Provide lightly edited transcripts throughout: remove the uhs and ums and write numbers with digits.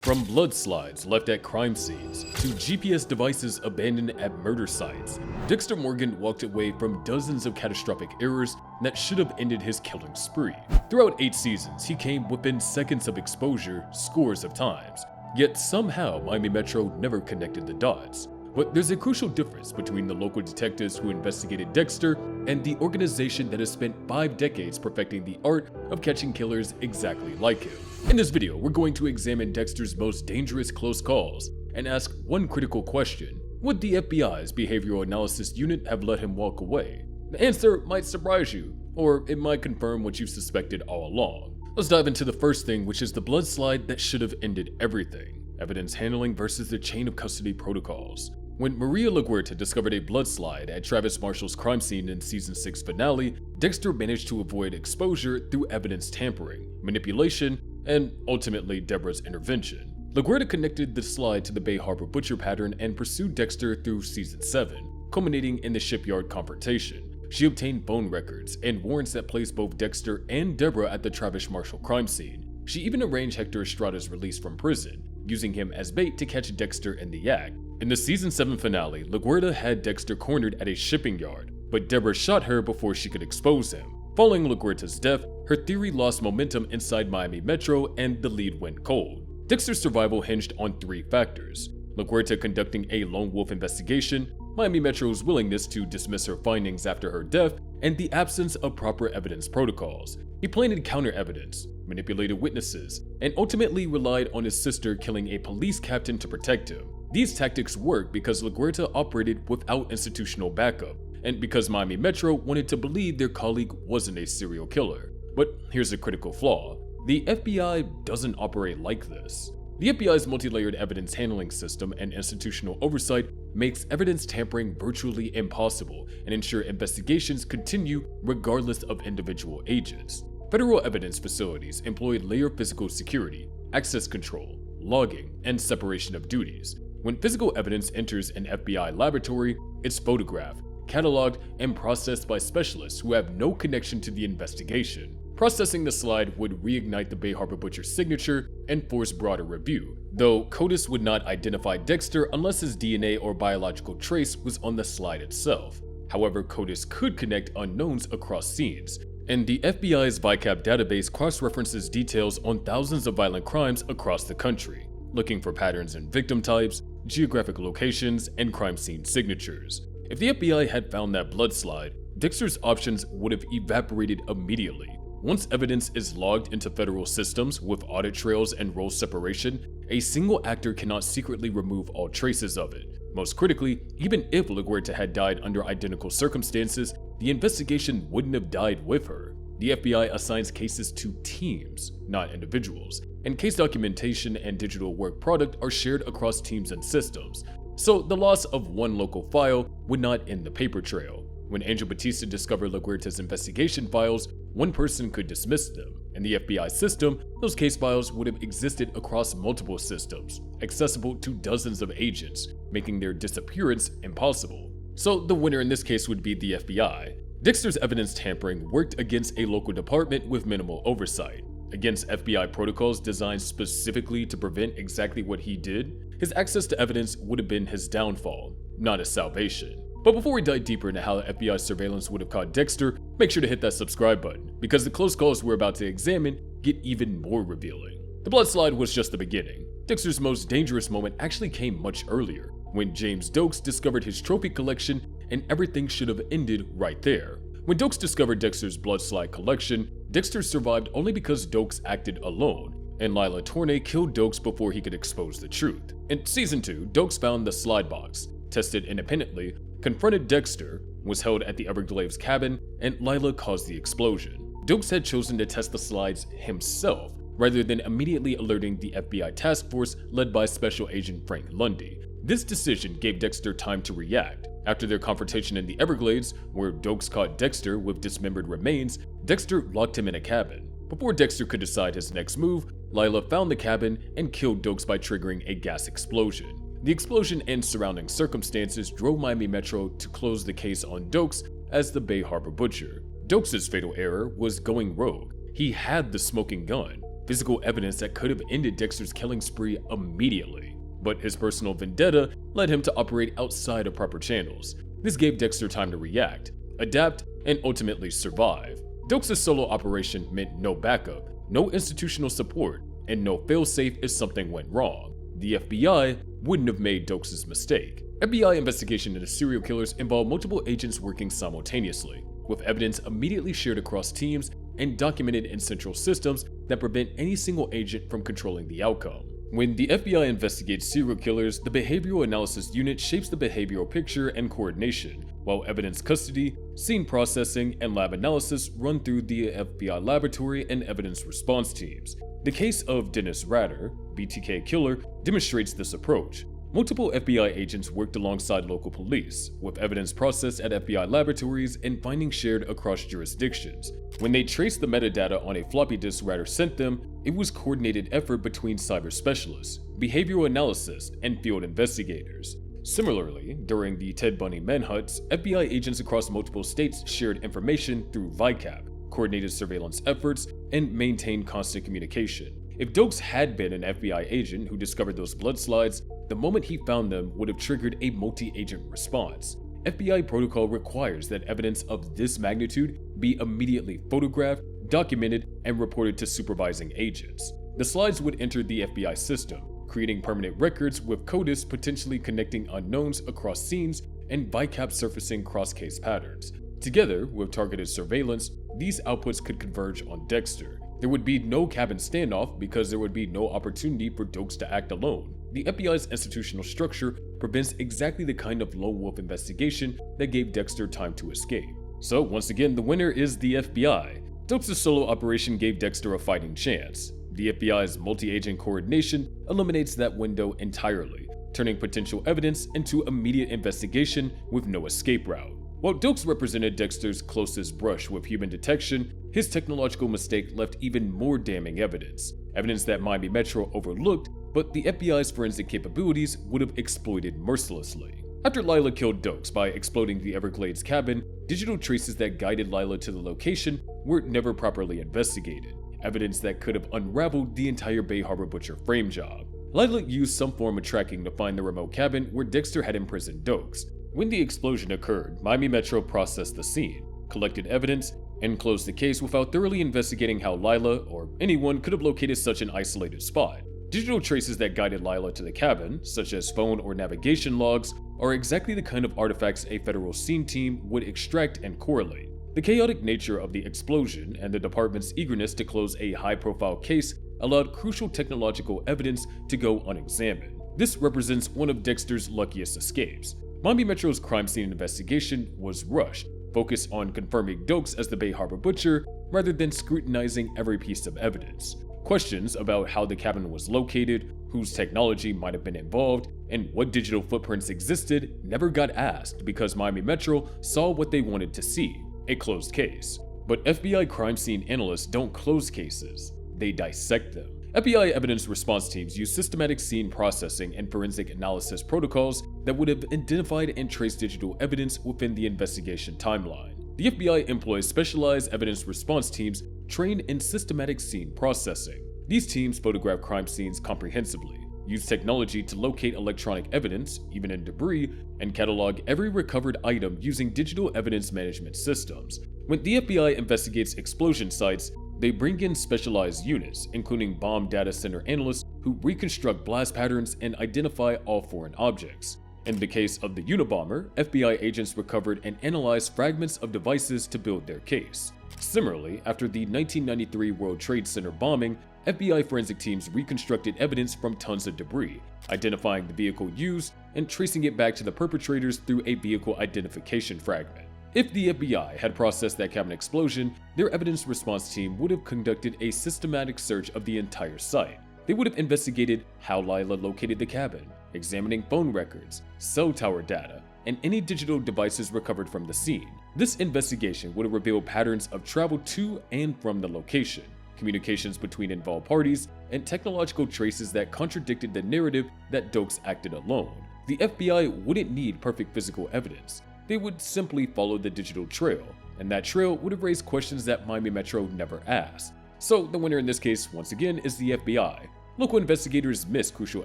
From blood slides left at crime scenes to GPS devices abandoned at murder sites, Dexter Morgan walked away from dozens of catastrophic errors that should have ended his killing spree. Throughout 8 seasons, he came within seconds of exposure scores of times, yet somehow Miami Metro never connected the dots. But there's a crucial difference between the local detectives who investigated Dexter and the organization that has spent 5 decades perfecting the art of catching killers exactly like him. In this video, we're going to examine Dexter's most dangerous close calls and ask one critical question: would the FBI's behavioral analysis unit have let him walk away? The answer might surprise you, or it might confirm what you suspected all along. Let's dive into the first thing, which is the blood slide that should have ended everything: evidence handling versus the chain of custody protocols. When Maria LaGuerta discovered a blood slide at Travis Marshall's crime scene in season 6 finale, Dexter managed to avoid exposure through evidence tampering, manipulation, and ultimately Deborah's intervention. LaGuerta connected the slide to the Bay Harbor butcher pattern and pursued Dexter through season 7, culminating in the shipyard confrontation. She obtained phone records and warrants that placed both Dexter and Deborah at the Travis Marshall crime scene. She even arranged Hector Estrada's release from prison, using him as bait to catch Dexter in the act. In the season 7 finale, LaGuerta had Dexter cornered at a shipping yard, but Deborah shot her before she could expose him. Following LaGuerta's death, her theory lost momentum inside Miami Metro and the lead went cold. Dexter's survival hinged on 3 factors: LaGuerta conducting a lone wolf investigation, Miami Metro's willingness to dismiss her findings after her death, and the absence of proper evidence protocols. He planted counter evidence, manipulated witnesses, and ultimately relied on his sister killing a police captain to protect him. These tactics worked because LaGuerta operated without institutional backup, and because Miami Metro wanted to believe their colleague wasn't a serial killer. But here's a critical flaw: the FBI doesn't operate like this. The FBI's multi-layered evidence handling system and institutional oversight makes evidence tampering virtually impossible and ensure investigations continue regardless of individual agents. Federal evidence facilities employ layered physical security, access control, logging, and separation of duties. When physical evidence enters an FBI laboratory, it's photographed, cataloged, and processed by specialists who have no connection to the investigation. Processing the slide would reignite the Bay Harbor butcher's signature and force broader review, though CODIS would not identify Dexter unless his DNA or biological trace was on the slide itself. However, CODIS could connect unknowns across scenes, and the FBI's VICAP database cross-references details on thousands of violent crimes across the country, looking for patterns in victim types, geographic locations, and crime scene signatures. If the FBI had found that blood slide, Dexter's options would have evaporated immediately. Once evidence is logged into federal systems with audit trails and role separation, a single actor cannot secretly remove all traces of it. Most critically, even if LaGuerta had died under identical circumstances, the investigation wouldn't have died with her. The FBI assigns cases to teams, not individuals, and case documentation and digital work product are shared across teams and systems. So the loss of one local file would not end the paper trail. When Angel Batista discovered LaGuerta's investigation files, one person could dismiss them. In the FBI system, those case files would have existed across multiple systems, accessible to dozens of agents, making their disappearance impossible. So the winner in this case would be the FBI. Dexter's evidence tampering worked against a local department with minimal oversight. Against FBI protocols designed specifically to prevent exactly what he did, his access to evidence would have been his downfall, not his salvation. But before we dive deeper into how the FBI's surveillance would have caught Dexter, make sure to hit that subscribe button, because the close calls we're about to examine get even more revealing. The blood slide was just the beginning. Dexter's most dangerous moment actually came much earlier, when James Doakes discovered his trophy collection, and everything should have ended right there. When Doakes discovered Dexter's blood slide collection, Dexter survived only because Doakes acted alone, and Lila Tornay killed Doakes before he could expose the truth. In season 2, Doakes found the slide box, tested independently, confronted Dexter, was held at the Everglades cabin, and Lila caused the explosion. Doakes had chosen to test the slides himself, rather than immediately alerting the FBI task force led by Special Agent Frank Lundy. This decision gave Dexter time to react. After their confrontation in the Everglades, where Doakes caught Dexter with dismembered remains, Dexter locked him in a cabin. Before Dexter could decide his next move, Lila found the cabin and killed Doakes by triggering a gas explosion. The explosion and surrounding circumstances drove Miami Metro to close the case on Doakes as the Bay Harbor butcher. Doakes' fatal error was going rogue. He had the smoking gun, physical evidence that could have ended Dexter's killing spree immediately. But his personal vendetta led him to operate outside of proper channels. This gave Dexter time to react, adapt, and ultimately survive. Doakes' solo operation meant no backup, no institutional support, and no failsafe if something went wrong. The FBI wouldn't have made Doakes' mistake. FBI investigation into serial killers involved multiple agents working simultaneously, with evidence immediately shared across teams and documented in central systems that prevent any single agent from controlling the outcome. When the FBI investigates serial killers, the Behavioral Analysis Unit shapes the behavioral picture and coordination, while evidence custody, scene processing, and lab analysis run through the FBI laboratory and evidence response teams. The case of Dennis Rader, BTK killer, demonstrates this approach. Multiple FBI agents worked alongside local police, with evidence processed at FBI laboratories and findings shared across jurisdictions. When they traced the metadata on a floppy disk Rader sent them, it was coordinated effort between cyber specialists, behavioral analysts, and field investigators. Similarly, during the Ted Bundy manhunts, FBI agents across multiple states shared information through VICAP, coordinated surveillance efforts, and maintained constant communication. If Doakes had been an FBI agent who discovered those blood slides, the moment he found them would have triggered a multi-agent response. FBI protocol requires that evidence of this magnitude be immediately photographed, documented, and reported to supervising agents. The slides would enter the FBI system, creating permanent records with CODIS potentially connecting unknowns across scenes and VICAP surfacing cross-case patterns. Together with targeted surveillance, these outputs could converge on Dexter. There would be no cabin standoff because there would be no opportunity for Doakes to act alone. The FBI's institutional structure prevents exactly the kind of lone wolf investigation that gave Dexter time to escape. So once again, the winner is the FBI. Doakes' solo operation gave Dexter a fighting chance. The FBI's multi-agent coordination eliminates that window entirely, turning potential evidence into immediate investigation with no escape route. While Doakes represented Dexter's closest brush with human detection, his technological mistake left even more damning evidence that Miami Metro overlooked, but the FBI's forensic capabilities would have exploited mercilessly. After Lila killed Doakes by exploding the Everglades cabin, digital traces that guided Lila to the location were never properly investigated, evidence that could have unraveled the entire Bay Harbor Butcher frame job. Lila used some form of tracking to find the remote cabin where Dexter had imprisoned Doakes. When the explosion occurred, Miami Metro processed the scene, collected evidence, and closed the case without thoroughly investigating how Lila or anyone could have located such an isolated spot. Digital traces that guided Lila to the cabin, such as phone or navigation logs, are exactly the kind of artifacts a federal scene team would extract and correlate. The chaotic nature of the explosion and the department's eagerness to close a high-profile case allowed crucial technological evidence to go unexamined. This represents one of Dexter's luckiest escapes. Miami Metro's crime scene investigation was rushed, focused on confirming Doakes as the Bay Harbor Butcher rather than scrutinizing every piece of evidence. Questions about how the cabin was located, whose technology might have been involved, and what digital footprints existed never got asked because Miami Metro saw what they wanted to see, a closed case. But FBI crime scene analysts don't close cases, they dissect them. FBI evidence response teams use systematic scene processing and forensic analysis protocols that would have identified and traced digital evidence within the investigation timeline. The FBI employs specialized evidence response teams trained in systematic scene processing. These teams photograph crime scenes comprehensively, use technology to locate electronic evidence, even in debris, and catalog every recovered item using digital evidence management systems. When the FBI investigates explosion sites, they bring in specialized units, including bomb data center analysts who reconstruct blast patterns and identify all foreign objects. In the case of the Unabomber, FBI agents recovered and analyzed fragments of devices to build their case. Similarly, after the 1993 World Trade Center bombing, FBI forensic teams reconstructed evidence from tons of debris, identifying the vehicle used and tracing it back to the perpetrators through a vehicle identification fragment. If the FBI had processed that cabin explosion, their evidence response team would have conducted a systematic search of the entire site. They would have investigated how Lila located the cabin, examining phone records, cell tower data, and any digital devices recovered from the scene. This investigation would have revealed patterns of travel to and from the location, communications between involved parties, and technological traces that contradicted the narrative that Doakes acted alone. The FBI wouldn't need perfect physical evidence. They would simply follow the digital trail, and that trail would have raised questions that Miami Metro never asked. So the winner in this case, once again, is the FBI. Local investigators miss crucial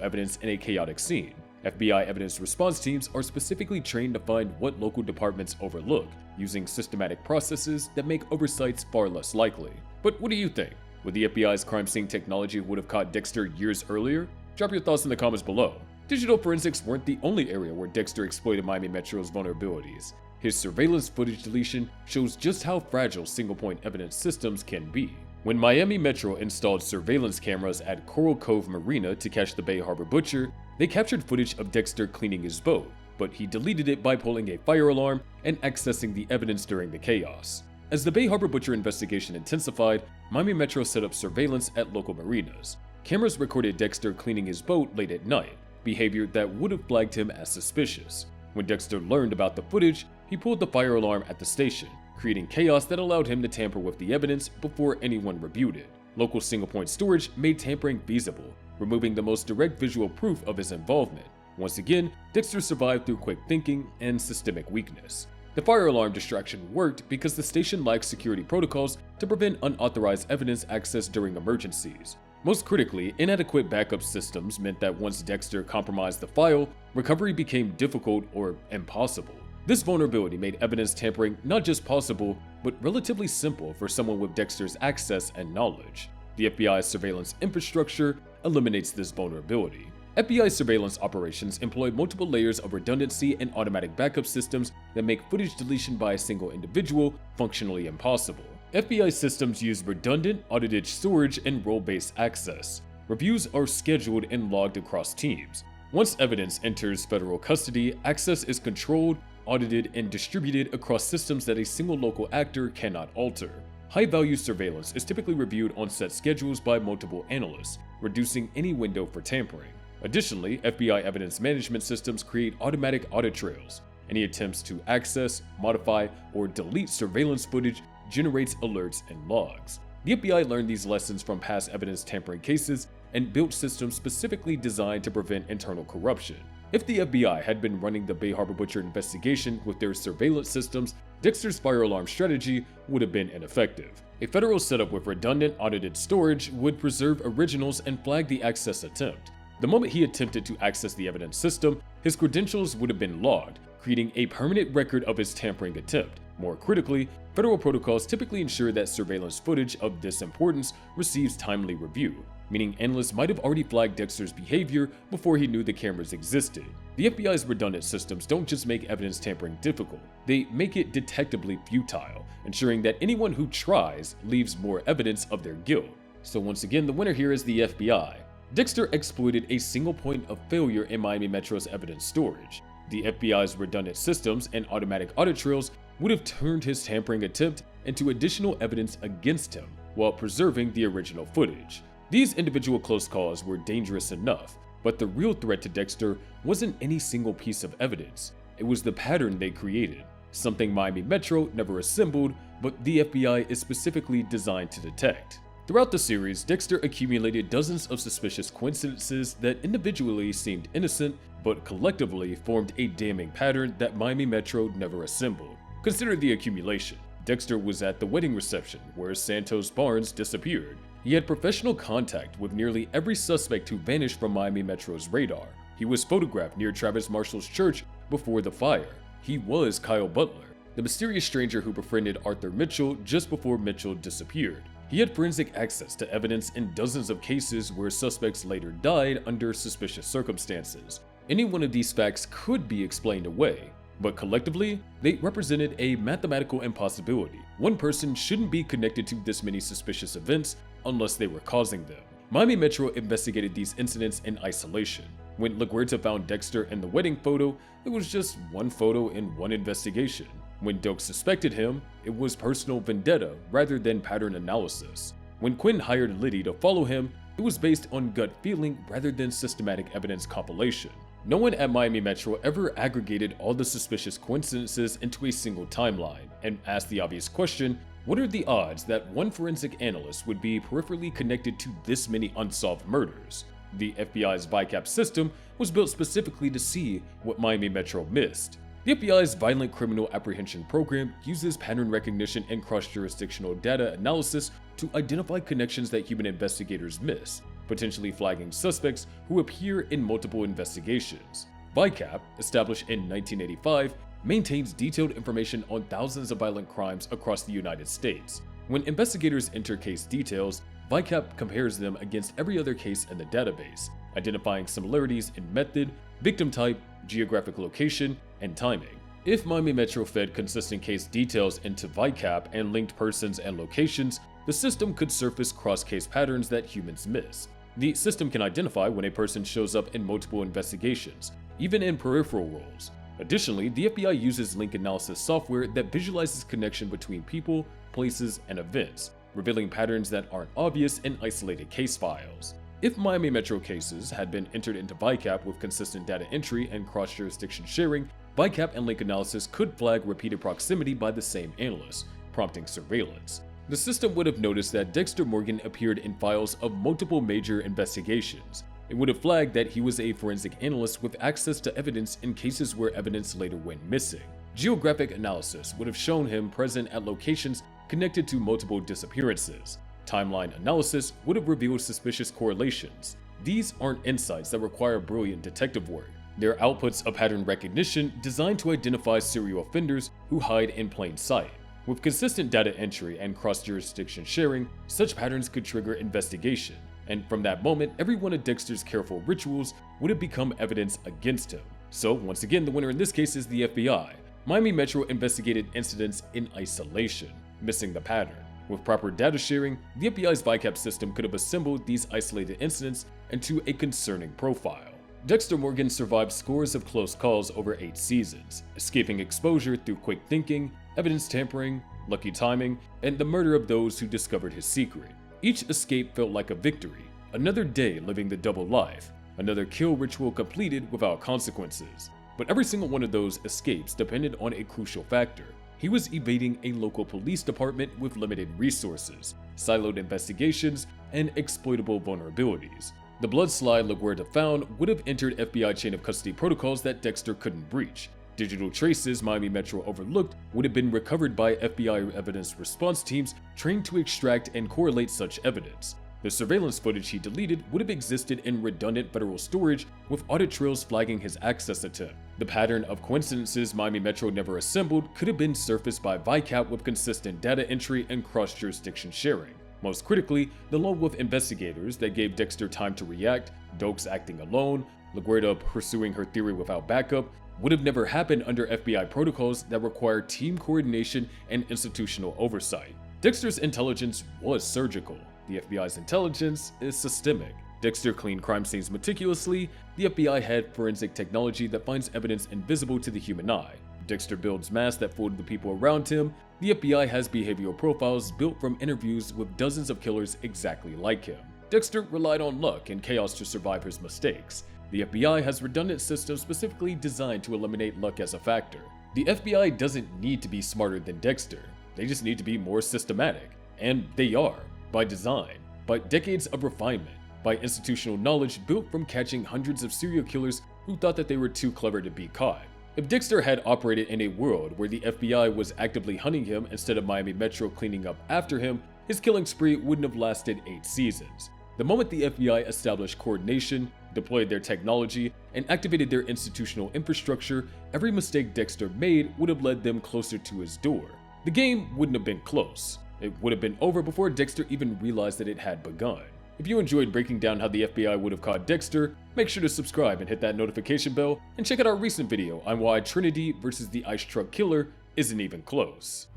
evidence in a chaotic scene. FBI evidence response teams are specifically trained to find what local departments overlook, using systematic processes that make oversights far less likely. But what do you think? Would the FBI's crime scene technology would have caught Dexter years earlier? Drop your thoughts in the comments below. Digital forensics weren't the only area where Dexter exploited Miami Metro's vulnerabilities. His surveillance footage deletion shows just how fragile single-point evidence systems can be. When Miami Metro installed surveillance cameras at Coral Cove Marina to catch the Bay Harbor Butcher, they captured footage of Dexter cleaning his boat, but he deleted it by pulling a fire alarm and accessing the evidence during the chaos. As the Bay Harbor Butcher investigation intensified, Miami Metro set up surveillance at local marinas. Cameras recorded Dexter cleaning his boat late at night, behavior that would have flagged him as suspicious. When Dexter learned about the footage, he pulled the fire alarm at the station, creating chaos that allowed him to tamper with the evidence before anyone reviewed it. Local single-point storage made tampering feasible, removing the most direct visual proof of his involvement. Once again, Dexter survived through quick thinking and systemic weakness. The fire alarm distraction worked because the station lacked security protocols to prevent unauthorized evidence access during emergencies. Most critically, inadequate backup systems meant that once Dexter compromised the file, recovery became difficult or impossible. This vulnerability made evidence tampering not just possible, but relatively simple for someone with Dexter's access and knowledge. The FBI's surveillance infrastructure eliminates this vulnerability. FBI surveillance operations employ multiple layers of redundancy and automatic backup systems that make footage deletion by a single individual functionally impossible. FBI systems use redundant, audited storage and role-based access. Reviews are scheduled and logged across teams. Once evidence enters federal custody, access is controlled, audited, and distributed across systems that a single local actor cannot alter. High-value surveillance is typically reviewed on set schedules by multiple analysts, reducing any window for tampering. Additionally, FBI evidence management systems create automatic audit trails. Any attempts to access, modify, or delete surveillance footage generates alerts and logs. The FBI learned these lessons from past evidence tampering cases and built systems specifically designed to prevent internal corruption. If the FBI had been running the Bay Harbor Butcher investigation with their surveillance systems, Dexter's fire alarm strategy would have been ineffective. A federal setup with redundant audited storage would preserve originals and flag the access attempt. The moment he attempted to access the evidence system, his credentials would have been logged, creating a permanent record of his tampering attempt. More critically, federal protocols typically ensure that surveillance footage of this importance receives timely review, meaning analysts might have already flagged Dexter's behavior before he knew the cameras existed. The FBI's redundant systems don't just make evidence tampering difficult, they make it detectably futile, ensuring that anyone who tries leaves more evidence of their guilt. So once again, the winner here is the FBI. Dexter exploited a single point of failure in Miami Metro's evidence storage. The FBI's redundant systems and automatic audit trails would have turned his tampering attempt into additional evidence against him, while preserving the original footage. These individual close calls were dangerous enough, but the real threat to Dexter wasn't any single piece of evidence. It was the pattern they created, something Miami Metro never assembled, but the FBI is specifically designed to detect. Throughout the series, Dexter accumulated dozens of suspicious coincidences that individually seemed innocent, but collectively formed a damning pattern that Miami Metro never assembled. Consider the accumulation. Dexter was at the wedding reception where Santos Barnes disappeared. He had professional contact with nearly every suspect who vanished from Miami Metro's radar. He was photographed near Travis Marshall's church before the fire. He was Kyle Butler, the mysterious stranger who befriended Arthur Mitchell just before Mitchell disappeared. He had forensic access to evidence in dozens of cases where suspects later died under suspicious circumstances. Any one of these facts could be explained away, but collectively, they represented a mathematical impossibility. One person shouldn't be connected to this many suspicious events unless they were causing them. Miami Metro investigated these incidents in isolation. When LaGuerta found Dexter in the wedding photo, it was just one photo in one investigation. When Doakes suspected him, it was personal vendetta rather than pattern analysis. When Quinn hired Liddy to follow him, it was based on gut feeling rather than systematic evidence compilation. No one at Miami Metro ever aggregated all the suspicious coincidences into a single timeline and asked the obvious question, what are the odds that one forensic analyst would be peripherally connected to this many unsolved murders? The FBI's VICAP system was built specifically to see what Miami Metro missed. The FBI's Violent Criminal Apprehension Program uses pattern recognition and cross-jurisdictional data analysis to identify connections that human investigators miss, potentially flagging suspects who appear in multiple investigations. VICAP, established in 1985, maintains detailed information on thousands of violent crimes across the United States. When investigators enter case details, VICAP compares them against every other case in the database, identifying similarities in method, victim type, geographic location, and timing. If Miami Metro fed consistent case details into VICAP and linked persons and locations, the system could surface cross-case patterns that humans miss. The system can identify when a person shows up in multiple investigations, even in peripheral roles. Additionally, the FBI uses link analysis software that visualizes connection between people, places, and events, revealing patterns that aren't obvious in isolated case files. If Miami Metro cases had been entered into VICAP with consistent data entry and cross-jurisdiction sharing, VICAP and link analysis could flag repeated proximity by the same analyst, prompting surveillance. The system would have noticed that Dexter Morgan appeared in files of multiple major investigations. It would have flagged that he was a forensic analyst with access to evidence in cases where evidence later went missing. Geographic analysis would have shown him present at locations connected to multiple disappearances. Timeline analysis would have revealed suspicious correlations. These aren't insights that require brilliant detective work. They're outputs of pattern recognition designed to identify serial offenders who hide in plain sight. With consistent data entry and cross-jurisdiction sharing, such patterns could trigger investigation, and from that moment, every one of Dexter's careful rituals would have become evidence against him. So once again, the winner in this case is the FBI. Miami Metro investigated incidents in isolation, missing the pattern. With proper data sharing, the FBI's VICAP system could have assembled these isolated incidents into a concerning profile. Dexter Morgan survived scores of close calls over 8 seasons, escaping exposure through quick thinking, evidence tampering, lucky timing, and the murder of those who discovered his secret. Each escape felt like a victory, another day living the double life, another kill ritual completed without consequences. But every single one of those escapes depended on a crucial factor. He was evading a local police department with limited resources, siloed investigations, and exploitable vulnerabilities. The blood slide LaGuardia found would have entered FBI chain of custody protocols that Dexter couldn't breach. Digital traces Miami Metro overlooked would have been recovered by FBI evidence response teams trained to extract and correlate such evidence. The surveillance footage he deleted would have existed in redundant federal storage with audit trails flagging his access attempt. The pattern of coincidences Miami Metro never assembled could have been surfaced by VICAP with consistent data entry and cross-jurisdiction sharing. Most critically, the lone wolf investigators that gave Dexter time to react, Doakes acting alone, LaGuardia pursuing her theory without backup, would have never happened under FBI protocols that require team coordination and institutional oversight. Dexter's intelligence was surgical. The FBI's intelligence is systemic. Dexter cleaned crime scenes meticulously. The FBI had forensic technology that finds evidence invisible to the human eye. Dexter builds masks that fool the people around him. The FBI has behavioral profiles built from interviews with dozens of killers exactly like him. Dexter relied on luck and chaos to survive his mistakes. The FBI has redundant systems specifically designed to eliminate luck as a factor. The FBI doesn't need to be smarter than Dexter. They just need to be more systematic. And they are, by design, by decades of refinement, by institutional knowledge built from catching hundreds of serial killers who thought that they were too clever to be caught. If Dexter had operated in a world where the FBI was actively hunting him instead of Miami Metro cleaning up after him, his killing spree wouldn't have lasted 8 seasons. The moment the FBI established coordination, deployed their technology, and activated their institutional infrastructure, every mistake Dexter made would have led them closer to his door. The game wouldn't have been close. It would have been over before Dexter even realized that it had begun. If you enjoyed breaking down how the FBI would have caught Dexter, make sure to subscribe and hit that notification bell, and check out our recent video on why Trinity versus the Ice Truck Killer isn't even close.